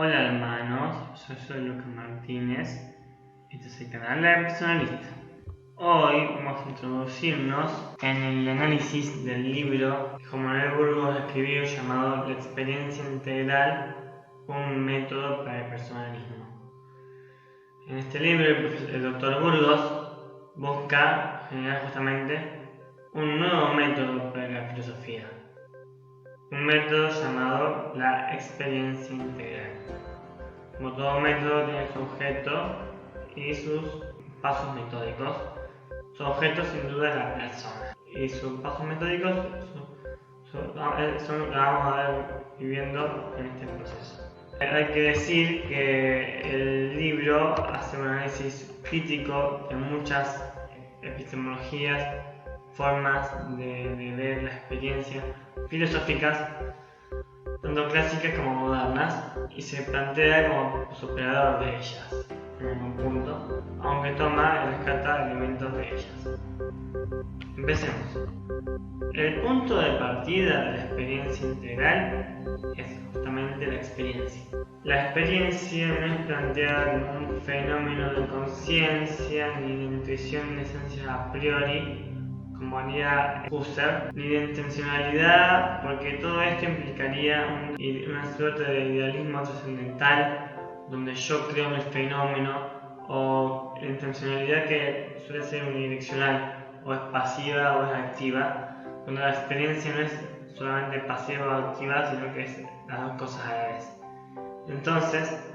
Hola hermanos, yo soy Lucas Martínez, este es el canal de Personalista. Hoy vamos a introducirnos en el análisis del libro que Juan Manuel Burgos escribió llamado La experiencia integral, un método para el personalismo. En este libro el doctor Burgos busca generar justamente un nuevo método para la filosofía. Un método llamado la experiencia integral. Como todo método tiene su objeto y sus pasos metódicos. Su objeto sin duda es la persona. Y sus pasos metódicos son lo que vamos a ver viviendo en este proceso. Hay que decir que el libro hace un análisis crítico de muchas epistemologías, formas de ver la experiencia filosóficas, tanto clásicas como modernas, y se plantea como superador de ellas en algún punto, aunque toma y rescata elementos de ellas. Empecemos. El punto de partida de la experiencia integral es justamente la experiencia. La experiencia no es planteada como un fenómeno de conciencia ni de intuición en esencia a priori, como haría Husserl, ni de intencionalidad, porque todo esto implicaría una suerte de idealismo trascendental, donde yo creo en el fenómeno, o la intencionalidad que suele ser unidireccional, o es pasiva o es activa, cuando la experiencia no es solamente pasiva o activa, sino que es las dos cosas a la vez. Entonces,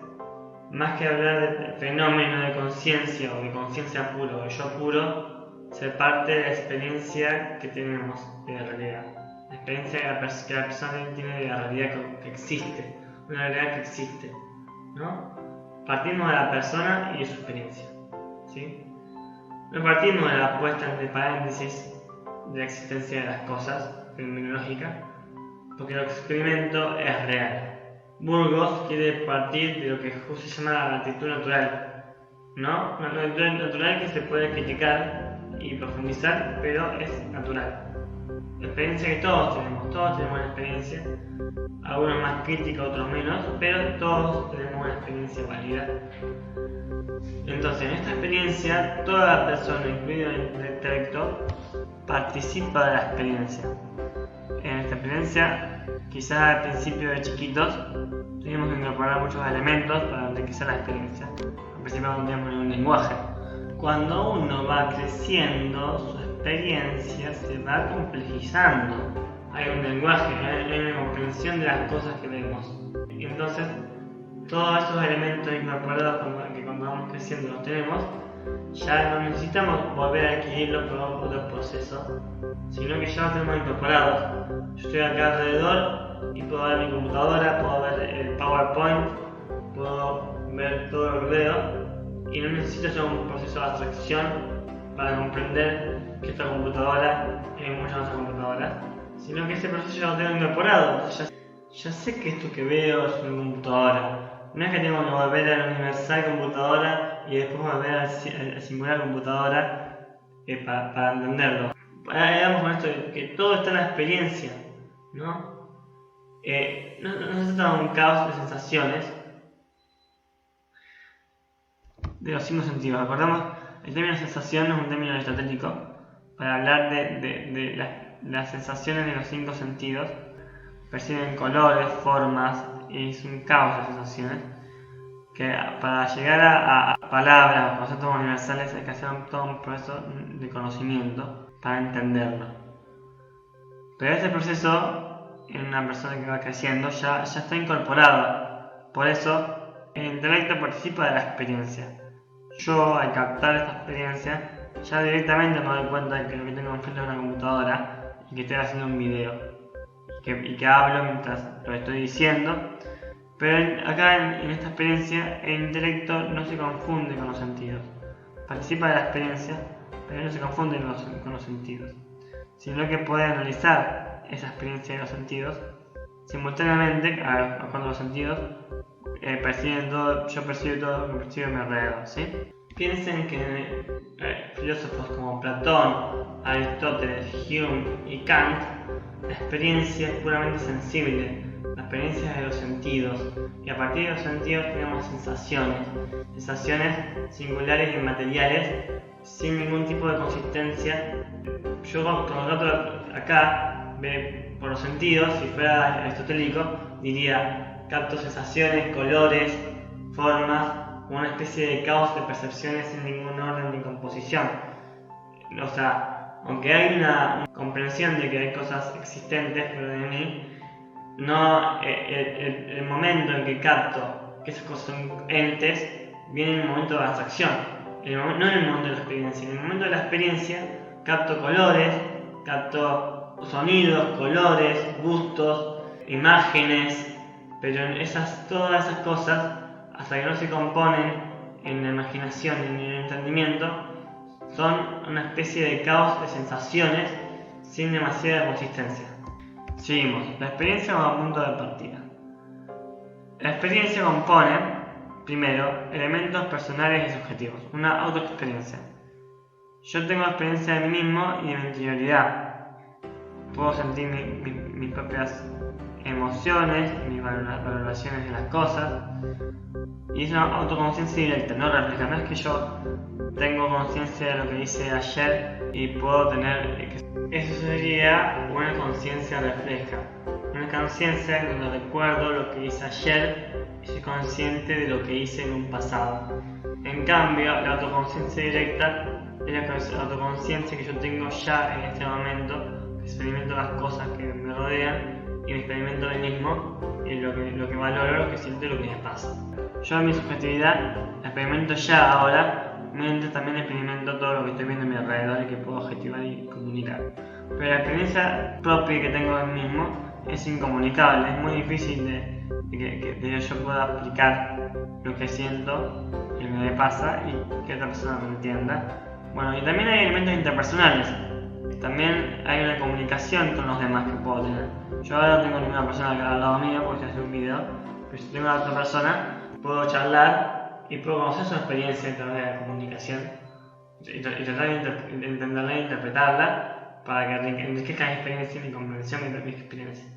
más que hablar de fenómeno de conciencia o de conciencia pura o de yo puro, se parte de la experiencia que tenemos de la realidad. La experiencia que la persona tiene de la realidad que existe, una realidad que existe, ¿no? Partimos de la persona y de su experiencia, ¿sí? No partimos de la puesta entre paréntesis de la existencia de las cosas, fenomenológica, porque lo que experimento es real. Burgos quiere partir de lo que Husserl llama la actitud natural, ¿no? Una actitud natural que se puede criticar y profundizar, pero es natural. La experiencia que todos tenemos una experiencia, algunos más crítica, otros menos, pero todos tenemos una experiencia válida. Entonces, en esta experiencia, toda la persona, incluido el intelecto, participa de la experiencia. En esta experiencia, quizás al principio de chiquitos, tuvimos que incorporar muchos elementos para enriquecer la experiencia. Al principio no teníamos un lenguaje. Cuando uno va creciendo, su experiencia se va complejizando. Hay un lenguaje, hay una comprensión de las cosas que vemos. Y entonces, todos esos elementos incorporados que cuando vamos creciendo los tenemos, ya no necesitamos volver a adquirirlos por otro proceso, sino que ya los tenemos incorporados. Yo estoy acá alrededor y puedo ver mi computadora, puedo ver el PowerPoint, puedo ver todo lo que veo, y no necesito hacer un proceso de abstracción para comprender que esta computadora es muchas otras computadoras, sino que ese proceso ya lo tengo incorporado. Ya sé que esto que veo es una computadora. No es que tengo que volver a la universal computadora y después volver a la singular computadora para entenderlo. Digamos con esto que todo está en la experiencia, ¿no? No se trata de un caos de sensaciones, de los 5 sentidos. Recordemos, el término sensación no es un término aristotélico para hablar de las sensaciones de los 5 sentidos. Perciben colores, formas, y es un caos de sensaciones que para llegar a palabras o conceptos universales hay que hacer todo un proceso de conocimiento para entenderlo. Pero este proceso en una persona que va creciendo ya está incorporado. Por eso el intelecto participa de la experiencia. Yo, al captar esta experiencia, ya directamente me doy cuenta de que lo que tengo enfrente es una computadora y que estoy haciendo un video y que hablo mientras lo estoy diciendo. Pero acá en esta experiencia el intelecto no se confunde con los sentidos. Participa de la experiencia, pero no se confunde con los sentidos, sino que puede analizar esa experiencia de los sentidos simultáneamente cuando los sentidos perciben todo, yo percibo todo lo que percibo a mi alrededor, ¿sí? Piensen que filósofos como Platón, Aristóteles, Hume y Kant, la experiencia es puramente sensible. La experiencias de los sentidos, y a partir de los sentidos tenemos sensaciones singulares y inmateriales, sin ningún tipo de consistencia. Yo cuando trato acá, por los sentidos, si fuera aristotélico, diría capto sensaciones, colores, formas, una especie de caos de percepciones sin ningún orden ni composición. O sea, aunque hay una comprensión de que hay cosas existentes fuera de mí, no, el momento en que capto que esas cosas son entes viene en el momento de la abstracción, no en el momento de la experiencia. En el momento de la experiencia capto colores, capto sonidos, colores, gustos, imágenes, pero todas esas cosas, hasta que no se componen en la imaginación y en el entendimiento, son una especie de caos de sensaciones sin demasiada consistencia. Seguimos, la experiencia como punto de partida. La experiencia compone, primero, elementos personales y subjetivos, una autoexperiencia. Yo tengo experiencia de mí mismo y de mi interioridad. Puedo sentir mis propias emociones, mis valoraciones de las cosas, y es una autoconciencia directa, no refleja. No es que yo tengo conciencia de lo que hice ayer y puedo tener... Eso sería una conciencia refleja, una conciencia en donde recuerdo lo que hice ayer y soy consciente de lo que hice en un pasado. En cambio, la autoconciencia directa es la autoconciencia que yo tengo ya en este momento, que experimento las cosas que me rodean y me experimento a mí mismo y lo que valoro, lo que siento y lo que me pasa. Yo en mi subjetividad la experimento ya ahora, mientras también experimento todo lo que estoy viendo a mi alrededor y que puedo objetivar y comunicar. Pero la experiencia propia que tengo de mí mismo es incomunicable, es muy difícil de que yo pueda explicar lo que siento y lo que me pasa y que otra persona me entienda. Bueno, y también hay elementos interpersonales. También hay una comunicación con los demás que puedo tener. Yo ahora no tengo ninguna persona que al lado mío porque hacer un video, pero si tengo a otra persona, puedo charlar y puedo conocer su experiencia a través de la comunicación y tratar de entenderla e interpretarla para que enriquezca mi experiencia, mi comprensión y mi experiencia.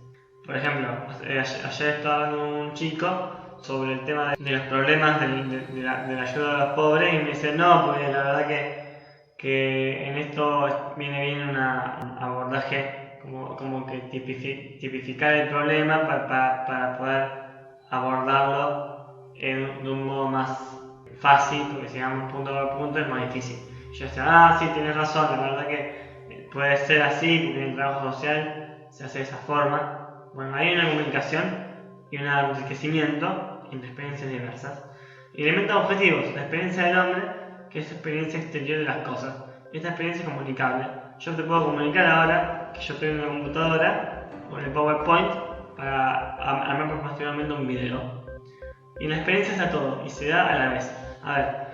Por ejemplo, ayer estaba hablando con un chico sobre el tema de los problemas de la ayuda a los pobres y me dice no, porque la verdad que en esto viene bien un abordaje como que tipificar el problema para poder abordarlo de un modo más fácil, porque si vamos punto por punto es más difícil. Yo decía, sí, tienes razón, la verdad que puede ser así, porque en el trabajo social se hace de esa forma. Bueno, hay una comunicación y un enriquecimiento entre experiencias diversas. Elementos objetivos, la experiencia del hombre, que es experiencia exterior de las cosas. Esta experiencia es comunicable. Yo te puedo comunicar ahora que yo estoy en una computadora con el PowerPoint para armar posteriormente un video. Y la experiencia está todo y se da a la vez. A ver,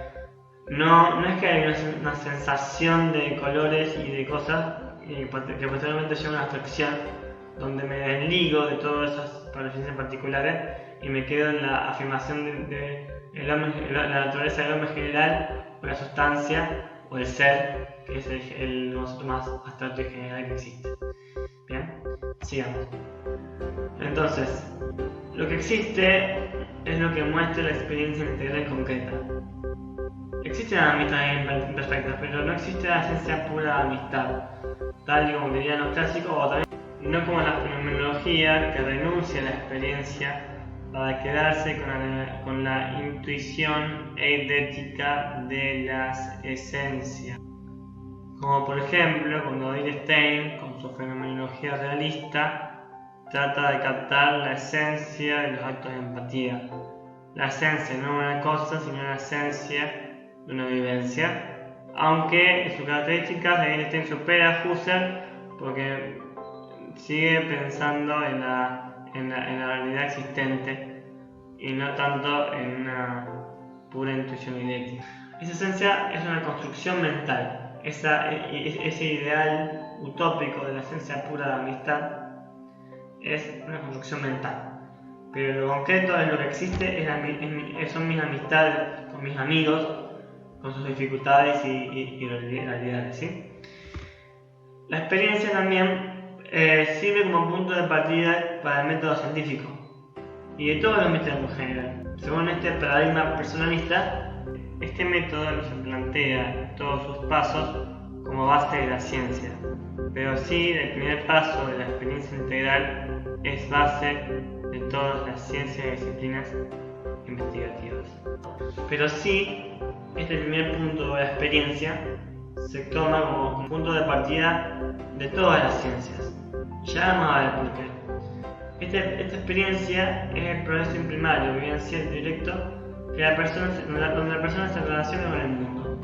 no es que hay una sensación de colores y de cosas que posteriormente lleva a una abstracción donde me desligo de todas esas preferencias particulares y me quedo en la afirmación de la naturaleza del hombre general o la sustancia o el ser, que es el concepto más abstracto y general que existe. Bien, sigamos. Entonces, lo que existe es lo que muestra la experiencia integral y concreta. Existe la amistad imperfecta, pero no existe la esencia pura de amistad, tal y como dirían los clásicos, o también no como la fenomenología que renuncia a la experiencia para quedarse con la intuición eidética de las esencias. Como por ejemplo, cuando Stein, con su fenomenología realista, trata de captar la esencia de los actos de empatía. La esencia no es una cosa, sino la esencia de una vivencia, aunque en sus características Stein supera a Husserl porque sigue pensando en la realidad existente y no tanto en una pura intuición idéntica. Esa esencia es una construcción mental, ese ideal utópico de la esencia pura de amistad es una construcción mental, pero lo concreto es lo que existe, son mis amistades con mis amigos, con sus dificultades y realidades, ¿sí? La experiencia también sirve como punto de partida para el método científico. y de todos los métodos en general. Según este paradigma personalista, este método nos plantea todos sus pasos como base de la ciencia, pero sí el primer paso de la experiencia integral es base de todas las ciencias y disciplinas investigativas. Pero sí, este primer punto de la experiencia se toma como un punto de partida de todas las ciencias. Ya vamos a ver por qué. Esta experiencia es el proceso primario, vivencial directo, donde la persona se relaciona con el mundo.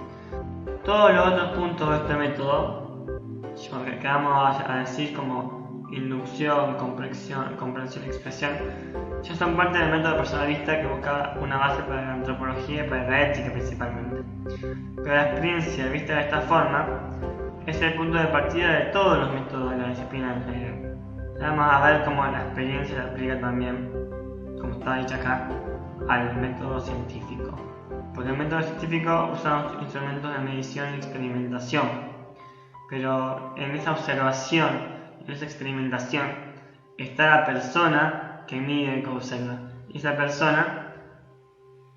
Todos los otros puntos de este método, que vamos a decir como inducción, comprensión y expresión, ya son parte del método personalista que busca una base para la antropología y para la ética principalmente. Pero la experiencia, vista de esta forma, es el punto de partida de todos los métodos de la disciplina en general. Vamos a ver cómo la experiencia se aplica también, como está dicho acá, al método científico. Porque el método científico usa instrumentos de medición y experimentación, pero en esa observación, en esa experimentación, está la persona que mide y que observa. Y esa persona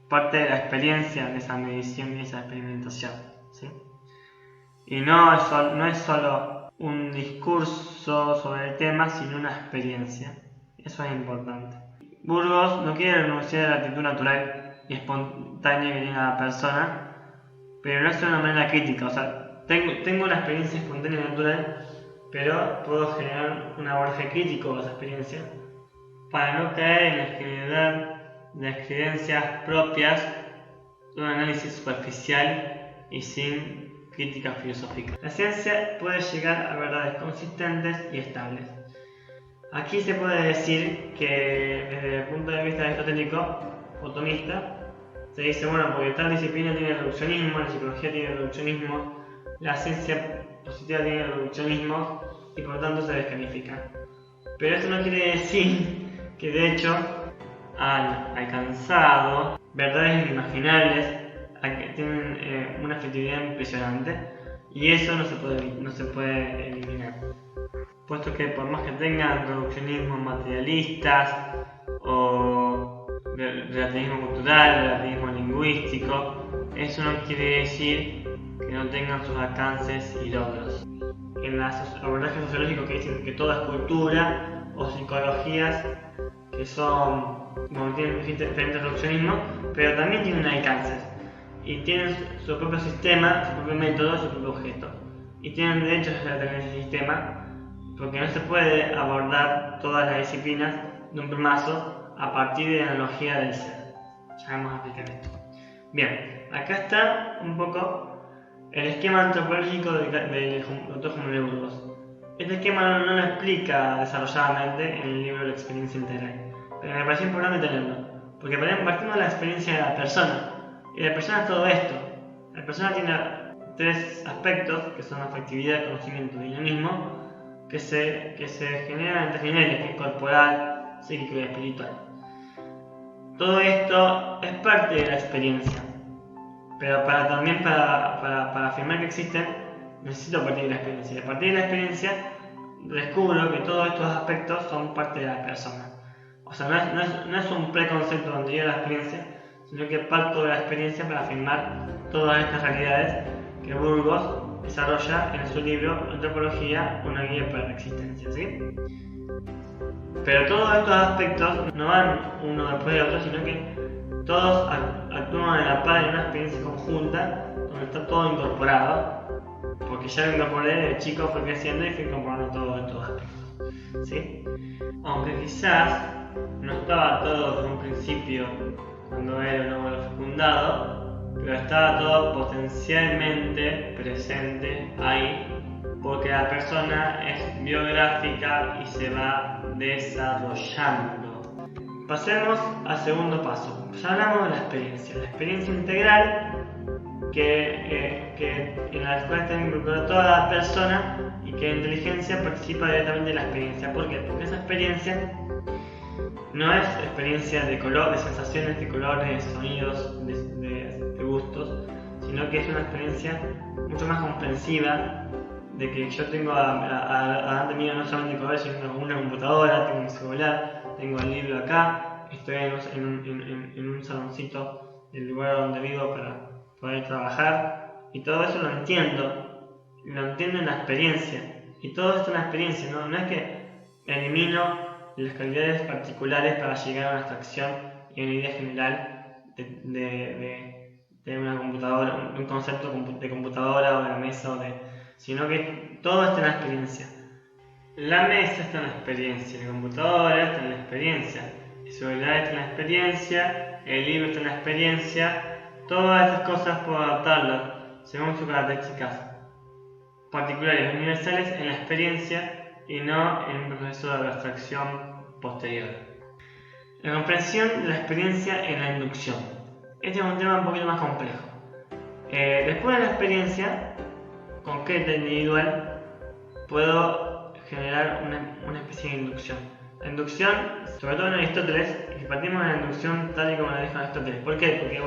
parte de la experiencia de esa medición y esa experimentación, ¿sí? Y no es solo un discurso sobre el tema, sino una experiencia. Eso es importante. Burgos no quiere renunciar a la actitud natural y espontánea que tiene la persona, pero lo hace de una manera crítica. O sea, tengo una experiencia espontánea y natural, pero puedo generar un abordaje crítico de esa experiencia para no caer en la generalidad de las creencias propias de un análisis superficial y sin crítica filosófica. La ciencia puede llegar a verdades consistentes y estables. Aquí se puede decir que desde el punto de vista aristotélico, otomista, se dice, bueno, porque tal disciplina tiene reduccionismo, la psicología tiene reduccionismo, la ciencia positiva tiene reduccionismo y por tanto se descalifica. Pero esto no quiere decir que de hecho han alcanzado verdades inimaginables, que tienen una efectividad impresionante, y eso no se puede eliminar, puesto que por más que tengan reduccionismos materialistas o relativismo cultural, relativismo lingüístico, eso no quiere decir que no tengan sus alcances y logros. En los abordajes sociológicos que dicen que todo es cultura, o psicologías que tienen diferentes reduccionismos, pero también tienen alcances y tienen su propio sistema, su propio método, su propio objeto, y tienen derecho a tener ese sistema, porque no se puede abordar todas las disciplinas de un plumazo a partir de la analogía del ser. Ya vamos a explicar esto. Bien, acá está un poco el esquema antropológico del doctor Juan Burgos. Este esquema no lo explica desarrolladamente en el libro La experiencia integral, pero me pareció importante tenerlo, porque partimos de la experiencia de la persona, y la persona es todo esto. La persona tiene tres aspectos, que son afectividad, conocimiento y dinamismo, que se generan en tres niveles, que es corporal, psíquico y espiritual. Todo esto es parte de la experiencia, pero también para afirmar que existen, necesito partir de la experiencia. Y a partir de la experiencia descubro que todos estos aspectos son parte de la persona. O sea, no es un preconcepto anterior a la experiencia, sino que parto de la experiencia para afirmar todas estas realidades que Burgos desarrolla en su libro Antropología, una guía para la existencia, ¿sí? Pero todos estos aspectos no van uno después de otro, sino que todos actúan a la par en una experiencia conjunta donde está todo incorporado, porque ya lo incorporé, el chico fue creciendo y fue incorporando todos estos aspectos, ¿sí? Aunque quizás no estaba todo desde un principio cuando era un óvulo fecundado, pero estaba todo potencialmente presente ahí, porque la persona es biográfica y se va desarrollando. Pasemos al segundo paso. Ya hablamos de la experiencia integral, en la cual está involucrada toda la persona y que la inteligencia participa directamente de la experiencia. ¿Por qué? Porque esa experiencia no es experiencia de color, de sensaciones, de colores, de sonidos, de gustos, sino que es una experiencia mucho más comprensiva, de que yo tengo delante mío no solamente colores, sino una computadora, tengo mi celular, tengo el libro acá, estoy en un saloncito del lugar donde vivo para poder trabajar, y todo eso lo entiendo en la experiencia, y todo esto es una experiencia, no es que elimino las calidades particulares para llegar a una abstracción y una idea general de una computadora, un concepto de computadora o de la mesa, sino que todo está en la experiencia. La mesa está en la experiencia, la computadora está en la experiencia, el celular está en la experiencia, el libro está en la experiencia. Todas estas cosas puedo adaptarlas según sus características particulares universales en la experiencia y no en un proceso de abstracción posterior. La comprensión de la experiencia en la inducción. Este es un tema un poquito más complejo. Después de la experiencia concreta e individual, puedo generar una especie de inducción. La inducción, sobre todo en Aristóteles, y partimos de la inducción tal y como la dijo Aristóteles. ¿Por qué? Porque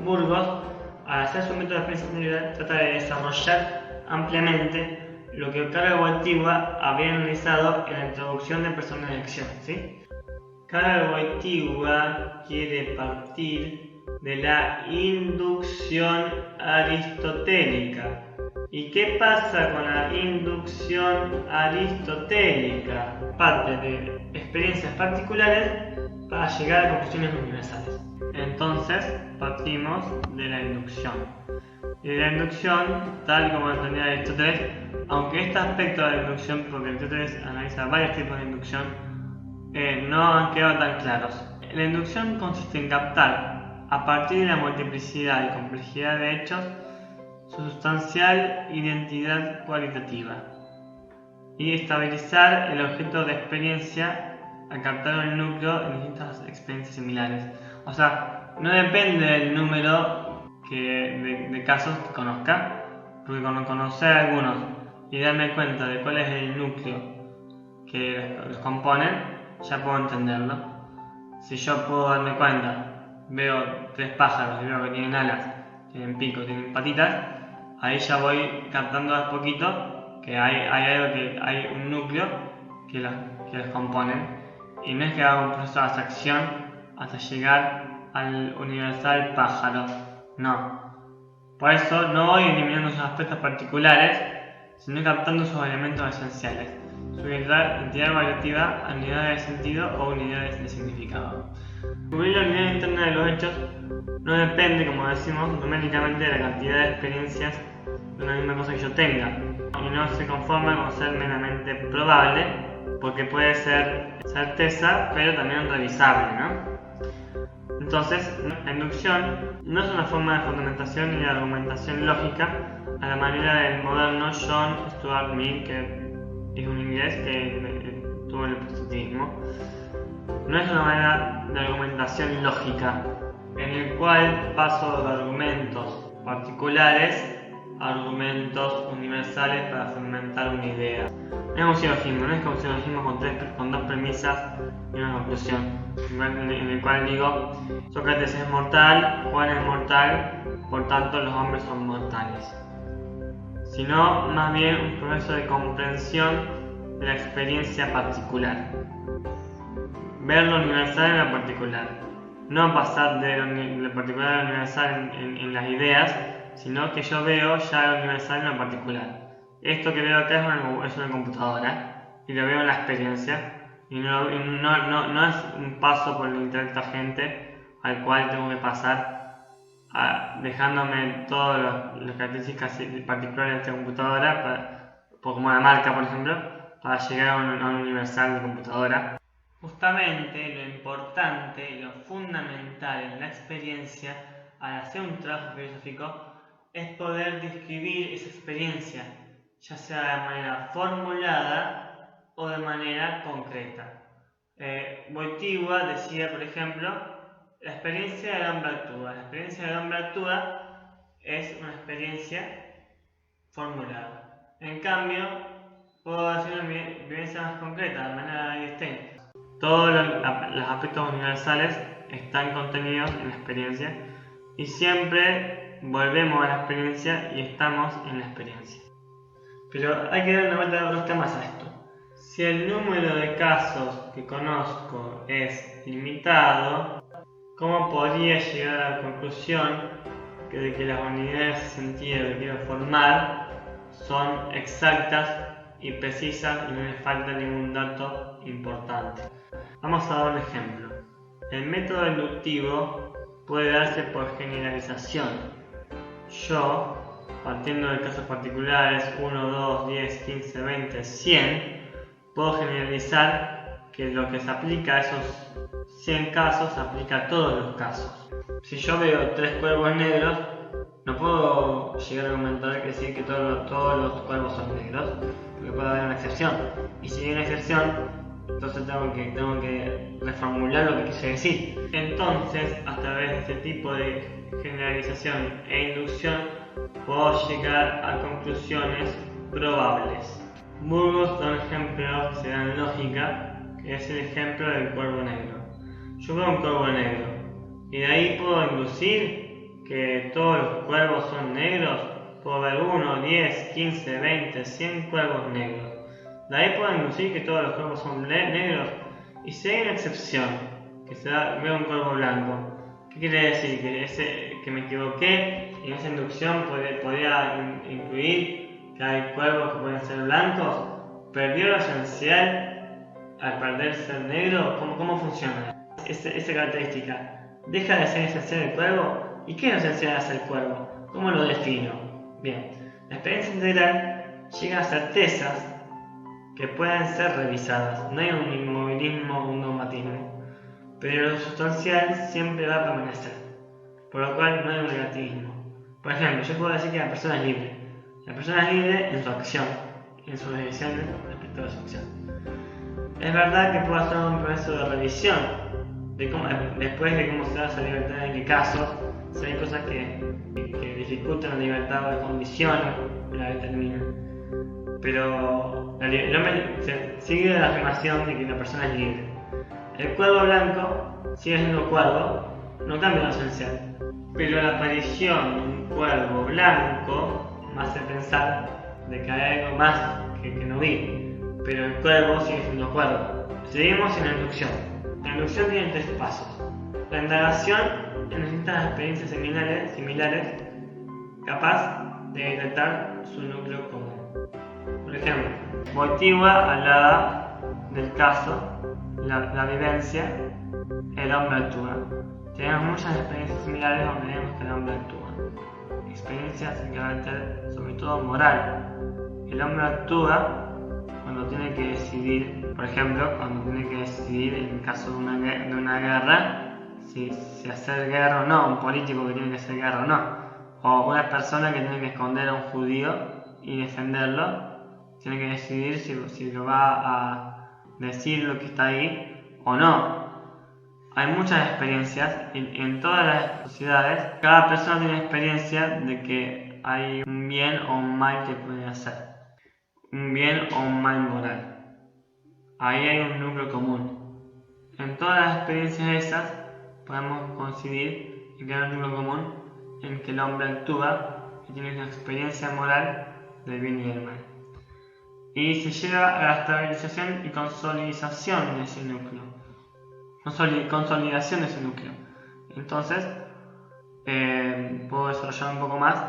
Burgos, al hacer su método de experiencia individual, trata de desarrollar ampliamente lo que Karol Wojtyła había analizado en la introducción de Personas de Acción, ¿sí? Karol Wojtyła quiere partir de la inducción aristotélica. ¿Y qué pasa con la inducción aristotélica? Parte de experiencias particulares para llegar a conclusiones universales. Entonces, partimos de la inducción. Y de la inducción, tal como entendía Aristóteles, aunque este aspecto de la inducción, porque Aristóteles analiza varios tipos de inducción, no han quedado tan claros. La inducción consiste en captar, a partir de la multiplicidad y complejidad de hechos, su sustancial identidad cualitativa y estabilizar el objeto de experiencia al captar el núcleo en distintas experiencias similares. O sea, no depende del número de casos que conozca, porque con conocer algunos y darme cuenta de cuál es el núcleo que los componen, ya puedo entenderlo. Si yo puedo darme cuenta, veo 3 pájaros y veo que tienen alas, tienen pico, tienen patitas, ahí ya voy captando a poquito que hay un núcleo que los componen, y no es que haga un proceso de abstracción hasta llegar al universal pájaro, no. Por eso no voy eliminando sus aspectos particulares, sino captando sus elementos esenciales, su identidad variativa a unidades de sentido o unidades de significado. Descubrir la unidad interna de los hechos no depende, como decimos, numéricamente de la cantidad de experiencias de una misma cosa que yo tenga, y no se conforma con ser meramente probable, porque puede ser certeza, pero también revisable, ¿no? Entonces, la inducción no es una forma de fundamentación ni de argumentación lógica a la manera del moderno John Stuart Mill, que es un inglés que tuvo el positivismo. No es una manera de argumentación lógica en el cual paso de argumentos particulares a argumentos universales para fundamentar una idea. No es un silogismo, no es como un silogismo con 2 premisas y una conclusión, en el cual digo: Sócrates es mortal, Juan es mortal, por tanto los hombres son mortales. Sino más bien un proceso de comprensión de la experiencia particular. Ver lo universal en lo particular. No pasar de lo particular a lo universal en las ideas, sino que yo veo ya lo universal en lo particular. Esto que veo acá es una computadora, y lo veo en la experiencia, y no es un paso por el intelecto agente al cual tengo que pasar dejándome todas las características particulares de esta computadora, como la marca por ejemplo, para llegar a un universal de computadora. Justamente lo importante y lo fundamental en la experiencia al hacer un trabajo filosófico es poder describir esa experiencia, ya sea de manera formulada o de manera concreta. Wojtyła decía, por ejemplo, la experiencia del hombre actúa. La experiencia del hombre actúa es una experiencia formulada. En cambio, puedo hacer una vivencia más concreta, de manera de Einstein. Todos los aspectos universales están contenidos en la experiencia, y siempre volvemos a la experiencia y estamos en la experiencia. Pero hay que dar una vuelta de rosca más a esto. Si el número de casos que conozco es es limitado, ¿cómo podría llegar a la conclusión de que las unidades de sentido que quiero formar son exactas y precisas y no les falta ningún dato importante? Vamos a dar un ejemplo. El método inductivo puede darse por generalización. Yo, partiendo de casos particulares 1, 2, 10, 15, 20, 100, puedo generalizar que lo que se aplica a esos 100 casos se aplica a todos los casos. Si yo veo 3 cuervos negros, no puedo llegar a argumentar que decir que todos los cuervos son negros, porque puede haber una excepción. Y si hay una excepción, entonces tengo que reformular lo que quise decir. Entonces, a través de este tipo de generalización e inducción, puedo llegar a conclusiones probables. Burgos da un ejemplo que se da en lógica, que es el ejemplo del cuervo negro. Yo veo un cuervo negro, y de ahí puedo inducir que todos los cuervos son negros. Puedo ver 1, 10, 15, 20, 100 cuervos negros. De ahí puedo inducir que todos los cuervos son negros. Y si hay una excepción, veo un cuervo blanco, ¿qué quiere decir? Que me equivoqué y en esa inducción podría incluir que hay cuervos que pueden ser blancos. ¿Perdió lo esencial al perder ser negro? ¿Cómo funciona esa característica? ¿Deja de ser esencial el cuervo? ¿Y qué es lo esencial de ser cuervo? ¿Cómo lo defino? Bien, la experiencia integral llega a certezas que pueden ser revisadas. No hay un inmovilismo o un dogmatismo, pero lo sustancial siempre va a permanecer, por lo cual no hay un negativismo. Por ejemplo, yo puedo decir que la persona es libre. La persona es libre en su acción, en sus decisiones respecto a su acción. Es verdad que puedo hacer un proceso de revisión después de cómo se da esa libertad, en qué casos, si hay cosas que dificultan la libertad o de condiciones, la determinan. Pero el hombre sigue la afirmación de que la persona es libre. El cuervo blanco sigue siendo cuervo, no cambia lo esencial. Pero la aparición de un cuervo blanco me hace pensar de que hay algo más que no vi. Pero el cuervo sigue siendo cuervo. Seguimos en la inducción. La inducción tiene 3 pasos. La indagación necesita las experiencias similares capaz de detectar su núcleo común. Por ejemplo, Wojtyła hablaba del caso, la vivencia, el hombre actúa. Tenemos muchas experiencias similares donde vemos que el hombre actúa. Experiencias de carácter sobre todo moral. El hombre actúa cuando tiene que decidir, por ejemplo, cuando tiene que decidir en caso de una guerra, si hacer guerra o no, un político que tiene que hacer guerra o no, o una persona que tiene que esconder a un judío y defenderlo, tiene que decidir si lo va a decir lo que está ahí o no. Hay muchas experiencias en todas las sociedades. Cada persona tiene experiencia de que hay un bien o un mal que puede hacer, un bien o un mal moral. Ahí hay un núcleo común. En todas las experiencias esas podemos coincidir en que hay un núcleo común en que el hombre actúa y tiene una experiencia moral del bien y del mal. Y se llega a la estabilización y consolidación de ese núcleo. Consolidación de ese núcleo. Entonces, puedo desarrollar un poco más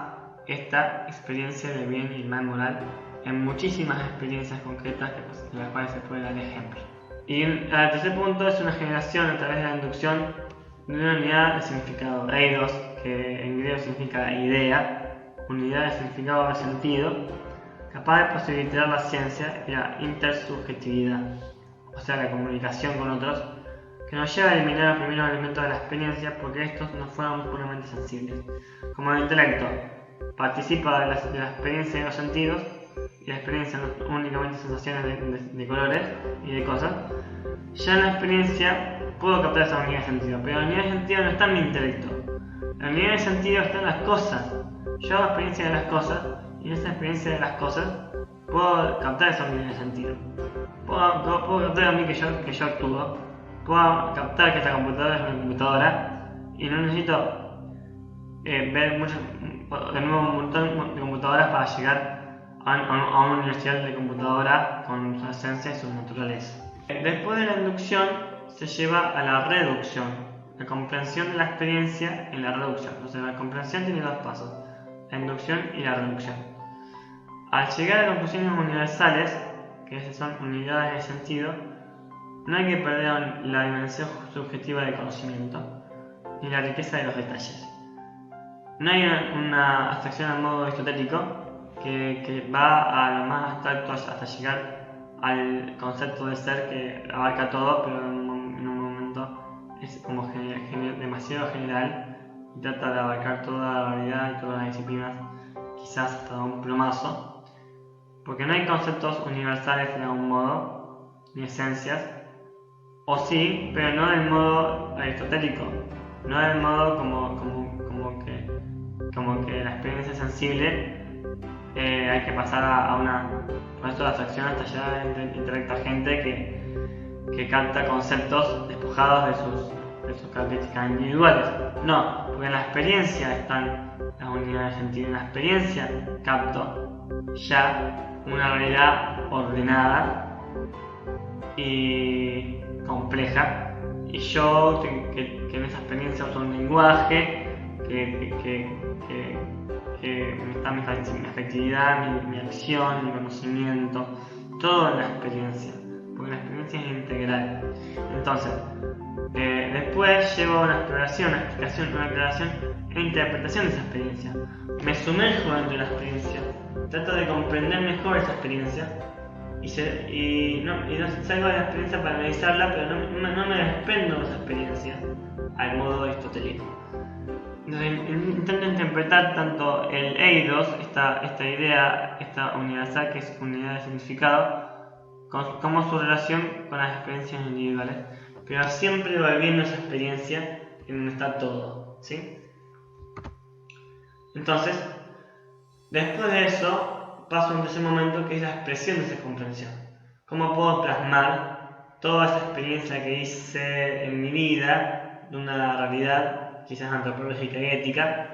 esta experiencia de bien y mal moral en muchísimas experiencias concretas de las cuales se puede dar ejemplo. Y el tercer punto es una generación a través de la inducción de una unidad de significado. Eidos, que en griego significa idea, unidad de significado de sentido, capaz de posibilitar la ciencia y la intersubjetividad, o sea, la comunicación con otros, que nos lleva a eliminar los primeros elementos de la experiencia porque estos no fueron puramente sensibles. Como el intelecto participa de la experiencia de los sentidos, y la experiencia no es únicamente sensaciones de colores y de cosas, ya en la experiencia puedo captar esa unidad de sentido, pero la unidad de sentido no está en mi intelecto. La unidad de sentido está en las cosas. Yo hago experiencia de las cosas, y en esa experiencia de las cosas puedo captar esa unidad de sentido. Puedo captar a mí que yo actúo, puedo captar que esta computadora es una computadora, y no necesito ver de nuevo un montón de computadoras para llegar a una universidad de computadora con su esencia y su naturaleza. Después de la inducción se lleva a la reducción, la comprensión de la experiencia en la reducción. O sea, la comprensión tiene dos pasos, la inducción y la reducción. Al llegar a conclusiones universales, que esas son unidades de sentido, no hay que perder la dimensión subjetiva del conocimiento, ni la riqueza de los detalles. No hay una abstracción al modo aristotélico que va a lo más abstracto hasta llegar al concepto de ser que abarca todo, pero en un momento es como demasiado general y trata de abarcar toda la variedad y todas las disciplinas, quizás hasta un plomazo, porque no hay conceptos universales de algún modo, ni esencias, o sí, pero no del modo aristotélico, no del modo como que la experiencia sensible hay que pasar a una proceso de abstracción hasta allá intelecta gente que capta conceptos despojados de sus características individuales. No, porque en la experiencia están las unidades de sentido, en la experiencia capto ya una realidad ordenada y compleja, y yo que en esa experiencia uso un lenguaje que está mi afectividad, mi acción, mi conocimiento, todo en la experiencia, porque la experiencia es integral. Entonces, después llevo una exploración, una explicación, una aclaración e interpretación de esa experiencia. Me sumerjo dentro de la experiencia, trato de comprender mejor esa experiencia y no salgo de la experiencia para analizarla, pero no me desprendo de esa experiencia al modo aristotélico. Entonces, intento interpretar tanto el eidos, esta idea, esta universal que es unidad de significado, como su relación con las experiencias individuales, pero siempre volviendo a esa experiencia en donde está todo, ¿sí? Entonces, después de eso, paso a un tercer momento que es la expresión de esa comprensión. ¿Cómo puedo plasmar toda esa experiencia que hice en mi vida de una realidad quizás antropológica y ética,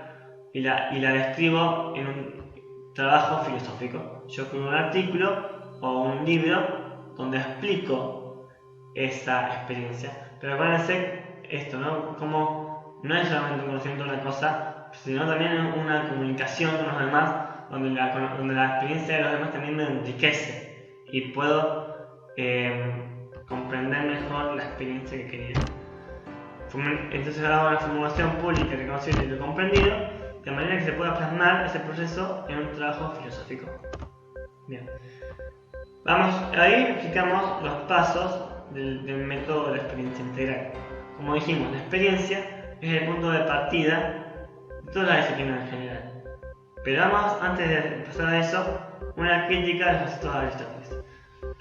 y la describo en un trabajo filosófico? Yo escribo un artículo o un libro donde explico esa experiencia, pero acuérdense esto, ¿no? Como no es solamente un conocimiento de una cosa, sino también una comunicación con los demás, donde la experiencia de los demás también me enriquece y puedo comprender mejor la experiencia que quería. Entonces hago una formulación pública, reconocible y lo comprendido, de manera que se pueda plasmar ese proceso en un trabajo filosófico. Bien. Ahí explicamos los pasos del método de la experiencia integral. Como dijimos, la experiencia es el punto de partida de todas las disciplinas en general. Pero antes de pasar a eso, una crítica a los conceptos de Aristóteles.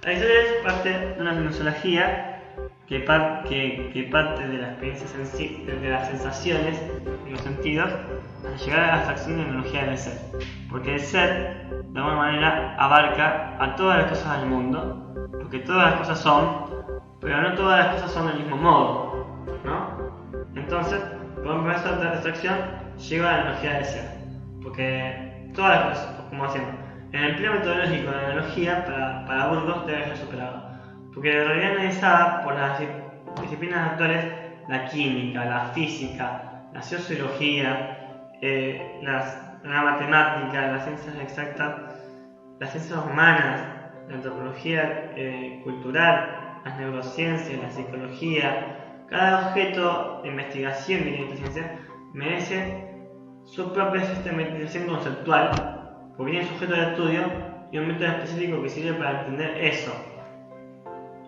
Aristóteles parte de una fenomenología que parte de la experiencia de las sensaciones y los sentidos hasta llegar a la abstracción de la analogía del ser, porque el ser de alguna manera abarca a todas las cosas del mundo, porque todas las cosas son, pero no todas las cosas son del mismo modo, ¿no? Entonces, por un proceso de abstracción llego a la analogía del ser, porque todas las cosas, como decíamos, en el empleo metodológico de la analogía para Burgos debe ser superado, porque la realidad analizada por las disciplinas actuales, la química, la física, la sociología, la matemática, las ciencias exactas, las ciencias humanas, la antropología cultural, las neurociencias, la psicología, cada objeto de investigación que tiene esta ciencia merece su propia sistematización conceptual, porque tiene sujeto de estudio y un método específico que sirve para entender eso,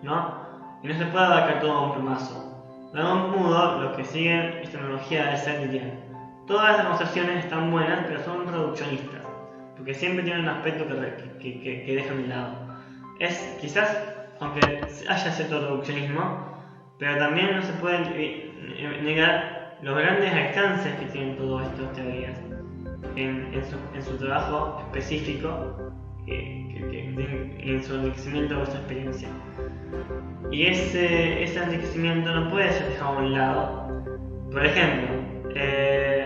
¿no? Y no se puede abarcar todo a un plumazo. De algún modo, los que siguen esta analogía del ser dirían: todas las concepciones están buenas, pero son reduccionistas, porque siempre tienen un aspecto que dejan de lado. Es quizás, aunque haya cierto reduccionismo, pero también no se puede negar los grandes alcances que tienen todas estas teorías en su trabajo específico, en su enriquecimiento de su experiencia. Y ese enriquecimiento no puede ser dejado a un lado. Por ejemplo,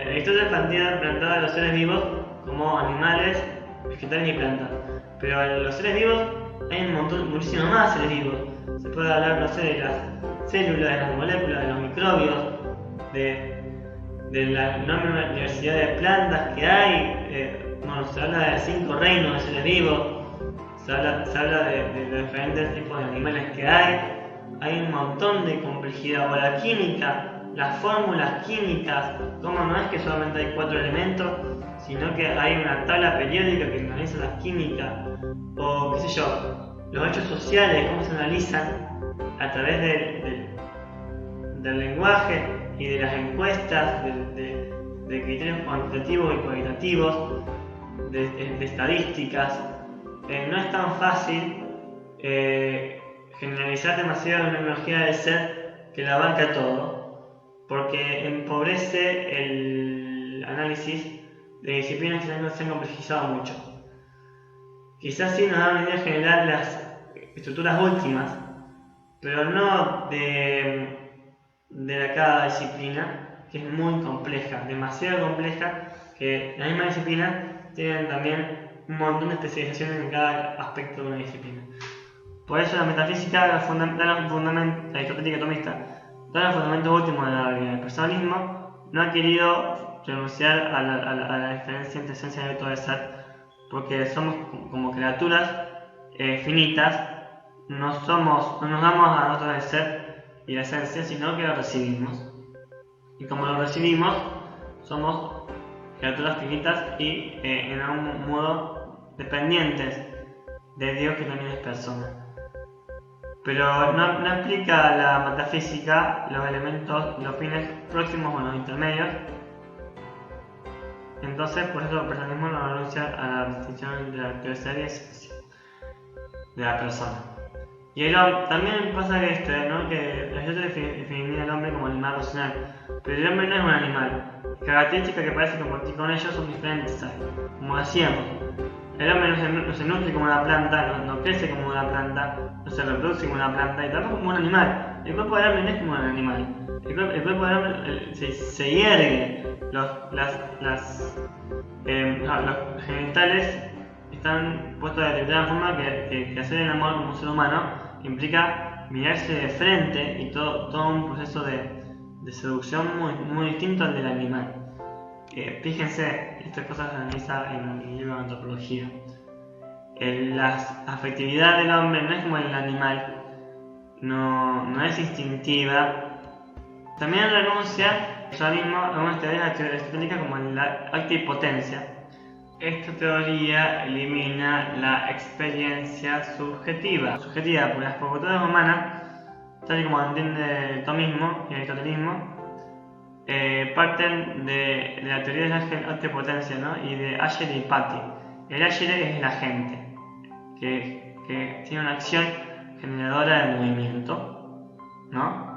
Aristóteles planteaba a los seres vivos como animales, vegetales y plantas, pero en los seres vivos hay muchísimo más seres vivos. Se puede hablar, no sé, de las células, de las moléculas, de los microbios, de la enorme diversidad de plantas que hay. Bueno, se habla de 5 reinos de seres vivos, se habla de los diferentes tipos de animales que hay un montón de complejidad. O la química, las fórmulas químicas, como no es que solamente hay 4 elementos, sino que hay una tabla periódica que analiza las químicas, o qué sé yo, los hechos sociales, cómo se analizan a través del lenguaje y de las encuestas, de criterios cuantitativos y cualitativos, de estadísticas. No es tan fácil generalizar demasiado una tecnología del ser que la abarca todo, porque empobrece el análisis de disciplinas que no se han complejizado mucho. Quizás sí nos da una idea general de las estructuras últimas, pero no de cada disciplina, que es muy compleja, demasiado compleja, que la misma disciplina tiene también un montón de especializaciones en cada aspecto de una disciplina. Por eso la metafísica, la aristotélica atomista, da los fundamentos últimos de la realidad. El personalismo no ha querido renunciar a la diferencia entre esencia y objeto de ser, porque somos como criaturas finitas, no nos damos a nosotros el ser y la esencia, sino que lo recibimos. Y como lo recibimos, somos criaturas finitas y en algún modo dependientes de Dios, que también es persona. Pero no explica la metafísica los elementos, los fines próximos o los intermedios. Entonces, por eso el personalismo no renuncia a la distinción entre la actividad y esencia de la persona. Y también pasa que Aristóteles definía al hombre como animal racional, pero el hombre no es un animal. Las características que parece compartir con ellos son diferentes, ¿sabes? Como decíamos, el hombre no se nutre como una planta, no crece como una planta, no se reproduce como una planta y tampoco como un animal. El cuerpo del hombre no es como un animal. El cuerpo del hombre se hiergue, los genitales están puestos de determinada forma que hacer el amor como un ser humano implica mirarse de frente y todo un proceso de seducción muy distinto al del animal. Fíjense, estas cosas se analizan en el libro de antropología. La afectividad del hombre no es como el del animal, no es instintiva. También renuncia el personalismo a algunas teorías aristotélicas como la actipotencia. Esta teoría elimina la experiencia subjetiva, porque las facultades humanas, tal y como entiende el tomismo y el aristotelismo, parten de la teoría de la actipotencia, ¿no? Y de Ayer y Patti. El Ayer es el agente, que tiene una acción generadora de movimiento, ¿no?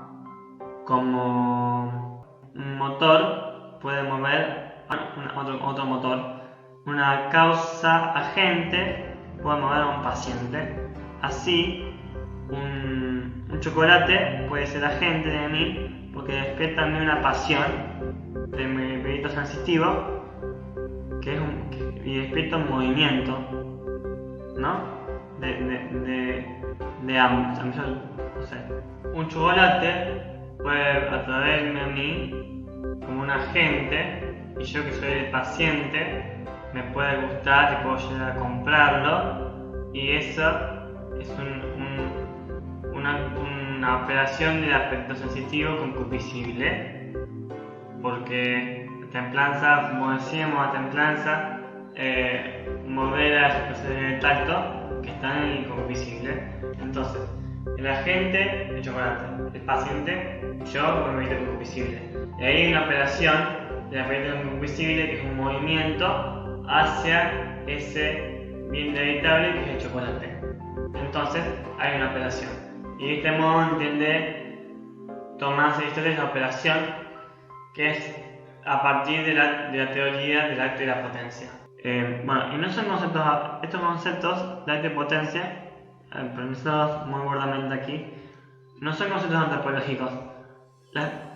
Como un motor puede mover otro motor. Una causa agente puede mover a un paciente. Así, un chocolate puede ser agente de mí porque despierta en mí una pasión de mi apetito sensitivo y despierta un movimiento, ¿no? De ambos. O sea, un chocolate puede atraerme a mí como un agente y yo, que soy el paciente, me puede gustar y puedo llegar a comprarlo, y eso es una operación del apetito sensitivo concupiscible, porque la templanza, como decíamos, la templanza modera las expresiones en el tacto que están en el concupiscible. Entonces, el agente, el chocolate; el paciente, yo, con mi apetito concupiscible. Y ahí hay una operación del apetito concupiscible, que es un movimiento hacia ese bien inevitable que es el chocolate. Entonces hay una operación, y de este modo entiende Tomás Aristóteles la operación, que es a partir de la teoría del acto y la potencia. Y no son conceptos, estos conceptos de acto y potencia, pronunciados muy burdamente aquí, no son conceptos antropológicos.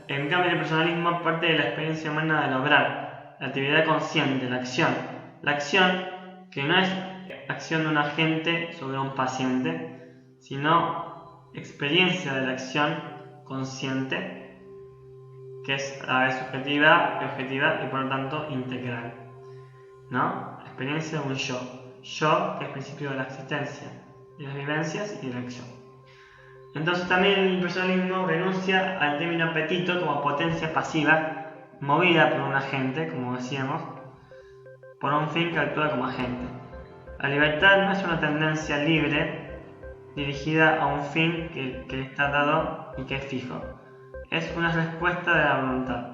En cambio, el personalismo parte de la experiencia humana de lograr la actividad consciente, la acción. La acción, que no es acción de un agente sobre un paciente, sino experiencia de la acción consciente, que es a la vez subjetiva y objetiva y por lo tanto integral, ¿no? La experiencia de un yo, que es principio de la existencia, de las vivencias y del yo. Entonces también el personalismo renuncia al término apetito como potencia pasiva, movida por un agente, como decíamos, por un fin que actúa como agente. La libertad no es una tendencia libre dirigida a un fin que le está dado y que es fijo. Es una respuesta de la voluntad.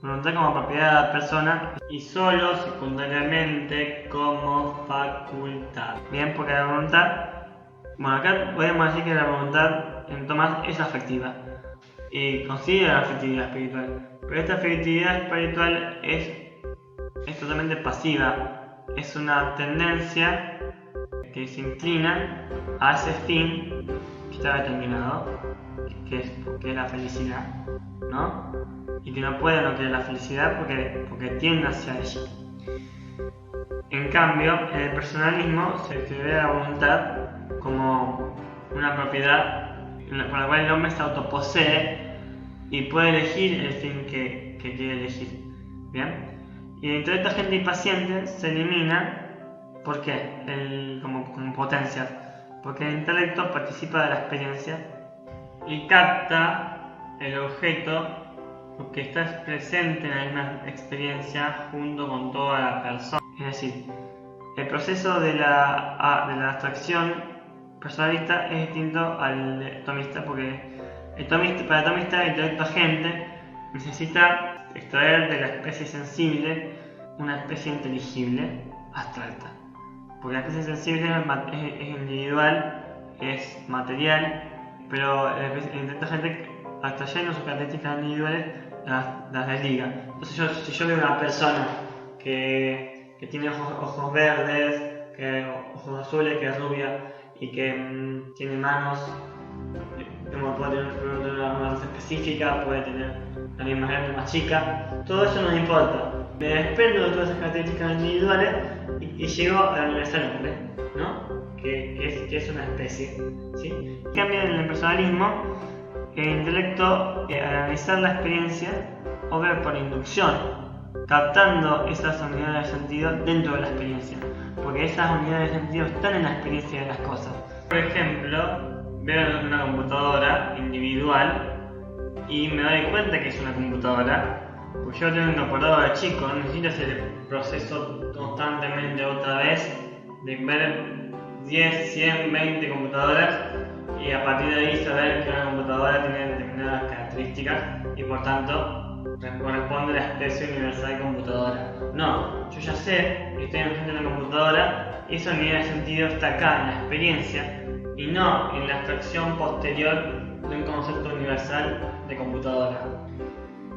Voluntad como propiedad de la persona y solo secundariamente como facultad. Bien, porque la voluntad, bueno, acá podemos decir que la voluntad en Tomás es afectiva y considera la afectividad espiritual, pero esta afectividad espiritual es totalmente pasiva, es una tendencia que se inclina a ese fin que está determinado, que es la felicidad, ¿no? Y que no puede no querer la felicidad porque tiende hacia ella. En cambio, en el personalismo se ve la voluntad como una propiedad con la cual el hombre se autoposee y puede elegir el fin que quiere elegir. ¿Bien? Y el intelecto agente impaciente se elimina. ¿Por qué? Como potencia. Porque el intelecto participa de la experiencia y capta el objeto que está presente en la misma experiencia junto con toda la persona. Es decir, el proceso de la abstracción personalista es distinto al tomista porque para el tomista el intelecto agente necesita extraer de la especie sensible una especie inteligible abstracta. Porque la especie sensible es individual, es material, pero el intelecto agente, abstrayendo sus características individuales, las desliga. Entonces si yo veo una persona que tiene ojos verdes, ojos azules, que es rubia y que tiene manos, como puede tener una raza específica, puede tener la misma grande o más chica, todo eso no me importa. Me desprendo de todas esas características individuales y llego al universal hombre, ¿no? Que es una especie, ¿sí? En cambio, en el personalismo, el intelecto, al analizar la experiencia, obra por inducción, captando esas unidades de sentido dentro de la experiencia, porque esas unidades de sentido están en la experiencia de las cosas. Por ejemplo, veo una computadora individual y me doy cuenta que es una computadora, porque yo tengo incorporado de chico, no necesito hacer el proceso constantemente otra vez de ver 10, 100, 20 computadoras y a partir de ahí saber que una computadora tiene determinadas características y por tanto corresponde a la especie universal de computadora. No, yo ya sé que estoy enfrente de una computadora y esa unidad de sentido está acá en la experiencia y no en la abstracción posterior de un concepto universal de computadora.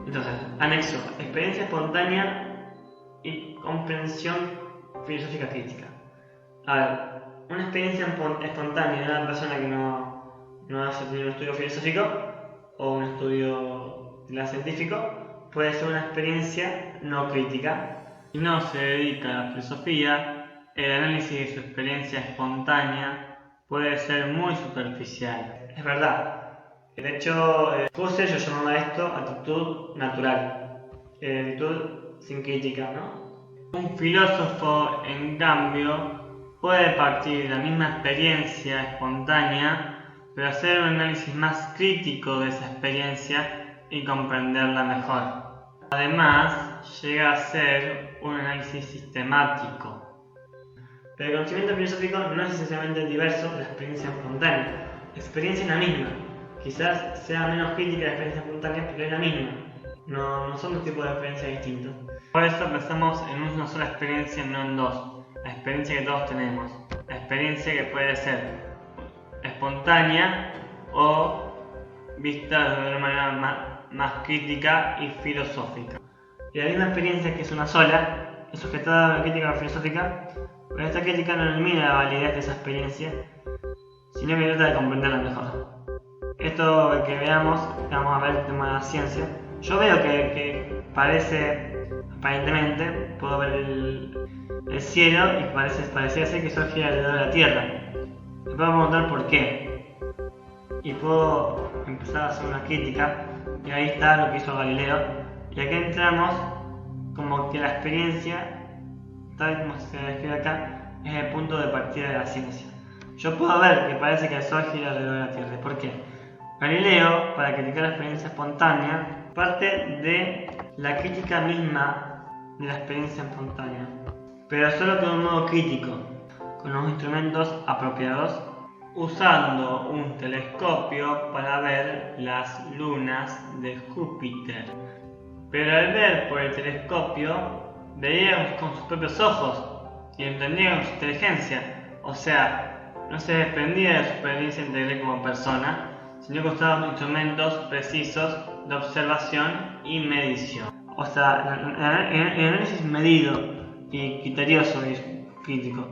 Entonces, anexo, experiencia espontánea y comprensión filosófica crítica. A ver, una experiencia espontánea de una persona que no hace un estudio filosófico o un estudio científico puede ser una experiencia no crítica. Si no se dedica a la filosofía, el análisis de su experiencia espontánea puede ser muy superficial. Es verdad. De hecho, Husserl yo llamaba esto actitud natural, actitud sin crítica, ¿no? Un filósofo, en cambio, puede partir de la misma experiencia espontánea, pero hacer un análisis más crítico de esa experiencia y comprenderla mejor. Además, llega a ser un análisis sistemático. Pero el conocimiento filosófico no es esencialmente diverso de la experiencia espontánea. La experiencia es la misma. Quizás sea menos crítica la experiencia espontánea, pero es la misma. No son dos tipos de experiencias distintos. Por eso pensamos en una sola experiencia, no en dos. La experiencia que todos tenemos. La experiencia que puede ser espontánea o vista de una manera más crítica y filosófica. Y la misma experiencia, que es una sola, es sujetada a la crítica filosófica, pero esta crítica no elimina la validez de esa experiencia, sino que trata de comprenderla mejor. Esto que veamos, vamos a ver el tema de la ciencia. Yo veo que parece, aparentemente, puedo ver el cielo y parece ser que eso gira alrededor de la Tierra. Me puedo preguntar por qué. y puedo empezar a hacer una crítica, y ahí está lo que hizo Galileo, y aquí entramos como que la experiencia, tal como se describe acá, es el punto de partida de la ciencia. Yo puedo ver que parece que el Sol gira alrededor de la Tierra. ¿Por qué? Galileo, para criticar la experiencia espontánea, parte de la crítica misma de la experiencia espontánea, pero solo con un modo crítico, con los instrumentos apropiados, usando un telescopio para ver las lunas de Júpiter. Pero al ver por el telescopio, veía con sus propios ojos y entendía con su inteligencia, o sea, no se desprendía de su experiencia integral como persona, sino que usaba instrumentos precisos de observación y medición. O sea, el análisis medido y criterioso y crítico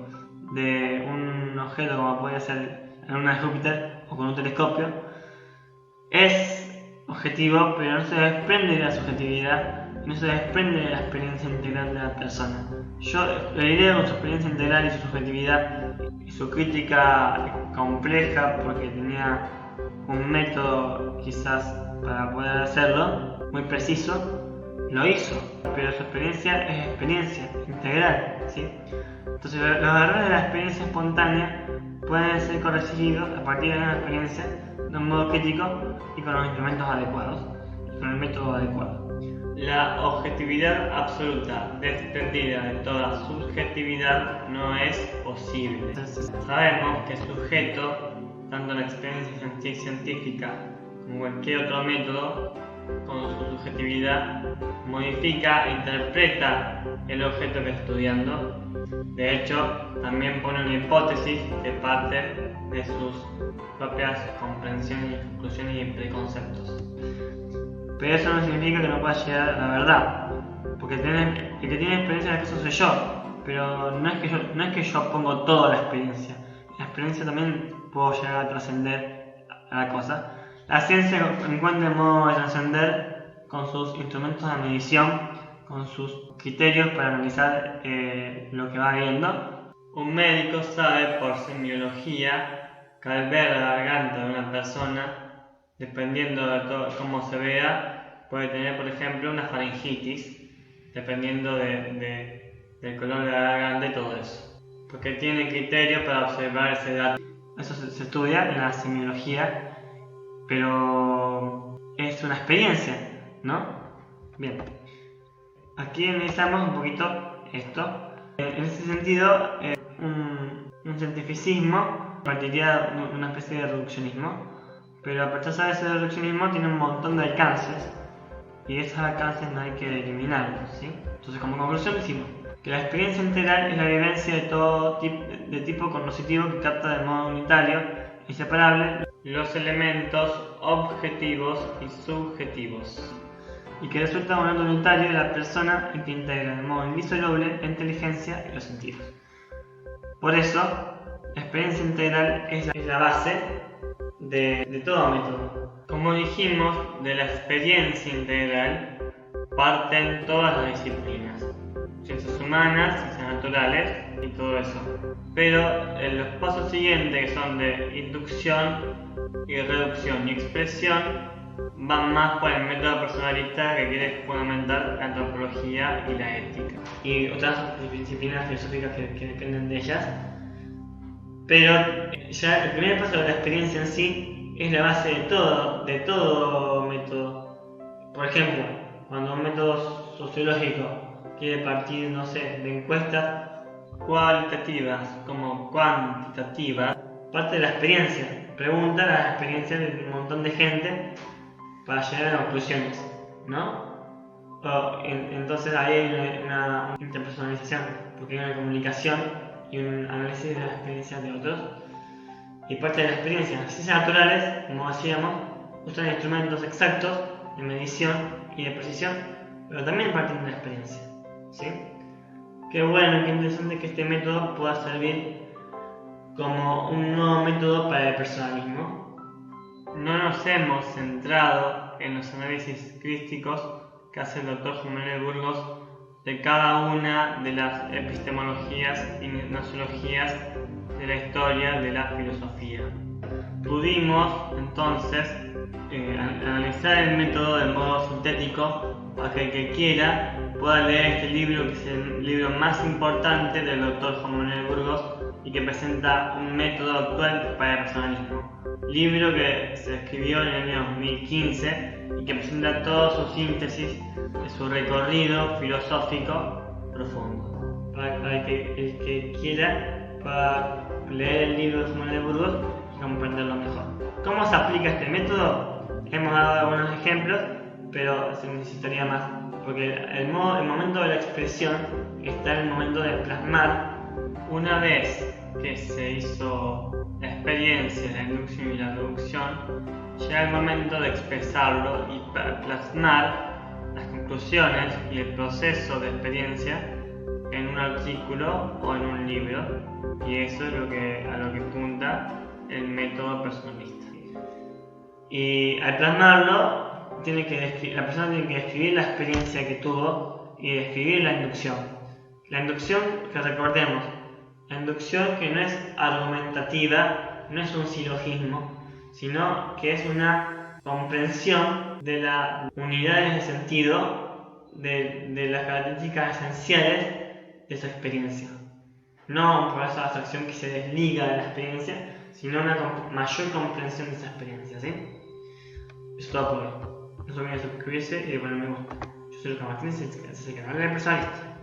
de un objeto como puede ser la luna de Júpiter o con un telescopio es objetivo, pero no se desprende de la subjetividad, no se desprende de la experiencia integral de la persona. Galileo, con su experiencia integral y su subjetividad y su crítica compleja, porque tenía un método quizás para poder hacerlo muy preciso, lo hizo, pero su experiencia es experiencia integral, ¿sí? Entonces los errores de la experiencia espontánea pueden ser corregidos a partir de una experiencia de un modo crítico y con los instrumentos adecuados y con el método adecuado. La objetividad absoluta, desprendida de toda subjetividad, no es posible. Entonces, sabemos que el sujeto, tanto en la experiencia científica como cualquier otro método, con su subjetividad, modifica e interpreta el objeto que está estudiando. De hecho, también pone una hipótesis que parte de sus propias comprensiones, conclusiones y preconceptos. Pero eso no significa que no pueda llegar a la verdad, porque el que tiene experiencia en el caso soy yo, pero no es que yo pongo toda la experiencia. La experiencia también puedo llegar a trascender a la cosa. La ciencia encuentra el modo de trascender con sus instrumentos de medición, con sus criterios para analizar lo que va viendo. Un médico sabe por semiología que al ver la garganta de una persona, dependiendo de cómo se vea, puede tener, por ejemplo, una faringitis, dependiendo del color de la garganta y todo eso. Porque tiene criterio para observar ese dato. Eso se estudia en la semiología, pero es una experiencia, ¿no? Bien. Aquí analizamos un poquito esto. En ese sentido, un cientificismo partiría de una especie de reduccionismo, pero a pesar de ese reduccionismo tiene un montón de alcances y esos alcances no hay que eliminarlos, ¿sí? Entonces, como conclusión decimos que la experiencia integral es la vivencia de todo tipo cognoscitivo que capta de modo unitario y separable los elementos objetivos y subjetivos, y que resulta un elemento unitario de la persona y que integra de modo indisoluble la inteligencia y los sentidos. Por eso, la experiencia integral es la base de todo método. Como dijimos, de la experiencia integral parten todas las disciplinas, ciencias humanas, ciencias naturales y todo eso. Pero en los pasos siguientes, que son de inducción y reducción y expresión, van más por el método personalista que quiere fundamentar la antropología y la ética y otras disciplinas filosóficas que dependen de ellas. Pero ya el primer paso de la experiencia en sí es la base de todo método. Por ejemplo, cuando un método sociológico quiere partir, no sé, de encuestas cualitativas como cuantitativas, parte de la experiencia, pregunta a las experiencias de un montón de gente para llegar a conclusiones, ¿no? Entonces ahí hay una interpersonalización, porque hay una comunicación y un análisis de las experiencias de otros. Y parte de la experiencia, las ciencias naturales, como decíamos, usan instrumentos exactos de medición y de precisión, pero también parten de la experiencia, ¿sí? Qué bueno, qué interesante que este método pueda servir como un nuevo método para el personalismo. No nos hemos centrado en los análisis críticos que hace el Dr. Juan Manuel Burgos de cada una de las epistemologías y gnoseologías de la historia de la filosofía. Pudimos entonces analizar el método de modo sintético para que el que quiera pueda leer este libro, que es el libro más importante del doctor Juan Manuel Burgos y que presenta un método actual para el personalismo. Libro que se escribió en el año 2015 y que presenta toda su síntesis de su recorrido filosófico profundo. Para que el que quiera pueda leer el libro de Juan Manuel Burgos y comprenderlo mejor. ¿Cómo se aplica este método? Hemos dado algunos ejemplos, pero se necesitaría más, porque el momento de la expresión está en el momento de plasmar. Una vez que se hizo la experiencia, la inducción y la reducción, llega el momento de expresarlo y plasmar las conclusiones y el proceso de experiencia en un artículo o en un libro, y eso es a lo que apunta el método personalista. Y al plasmarlo, la persona tiene que describir la experiencia que tuvo y describir la inducción. La inducción, que recordemos, la inducción que no es argumentativa, no es un silogismo, sino que es una comprensión de las unidades de sentido, de las características esenciales de su experiencia. No un proceso de abstracción que se desliga de la experiencia, sino una mayor comprensión de esa experiencia, ¿sí? Eso es todo por hoy. No se olviden de suscribirse y de poner me gusta. Yo soy Lucas Martínez y este es el canal de Personalista.